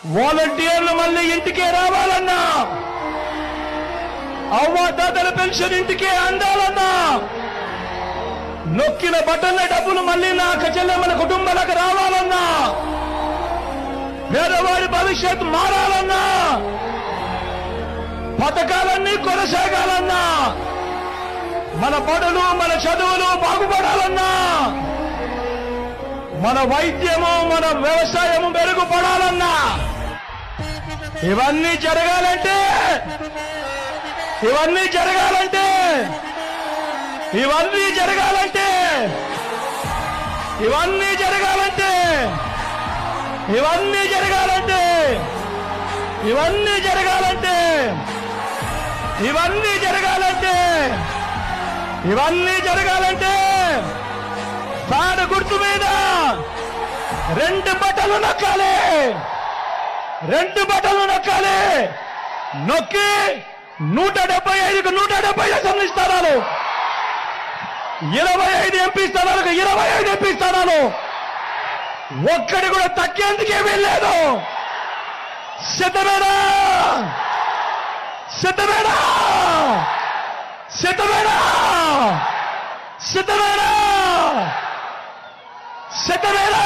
వాలంటీర్లు మళ్ళీ ఇంటికే రావాలన్నా, అవ్వాతాతల పెన్షన్ ఇంటికే అందాలన్నా, నొక్కిన బటన్ల డబ్బులు మళ్ళీ నా చెల్లెమ్మల కుటుంబాలకు రావాలన్నా, పేదవాడి భవిష్యత్ మారాలన్నా, పథకాలన్నీ కొనసాగాలన్నా, మన బడులు మన చదువులు బాగుపడాలన్నా, మన వైద్యము మన వ్యవసాయము మెరుగుపడాలన్నా, ఇవన్నీ జరగాలంటే ఇవన్నీ జరగాలంటే ఇవన్నీ జరగాలంటే ఇవన్నీ జరగాలంటే ఇవన్నీ జరగాలంటే ఇవన్నీ జరగాలంటే ఇవన్నీ జరగాలంటే ఇవన్నీ జరగాలంటే ఫ్యాన్ గుర్తు మీద 2 బటన్లు నొక్కాలి, 2 బటన్లు నొక్కాలి. నొక్కి 175కు 175 అసెంబ్లీ స్థానాలు, 25 ఎంపీ స్థానాలకు 25 ఎంపీ స్థానాలు, ఒక్కడి కూడా తగ్గేందుకే వీల్లేదు. సిద్ధమేనా? సిద్ధమేనా? సిద్ధమేనా? సిద్ధమేనా? సిద్ధమేనా?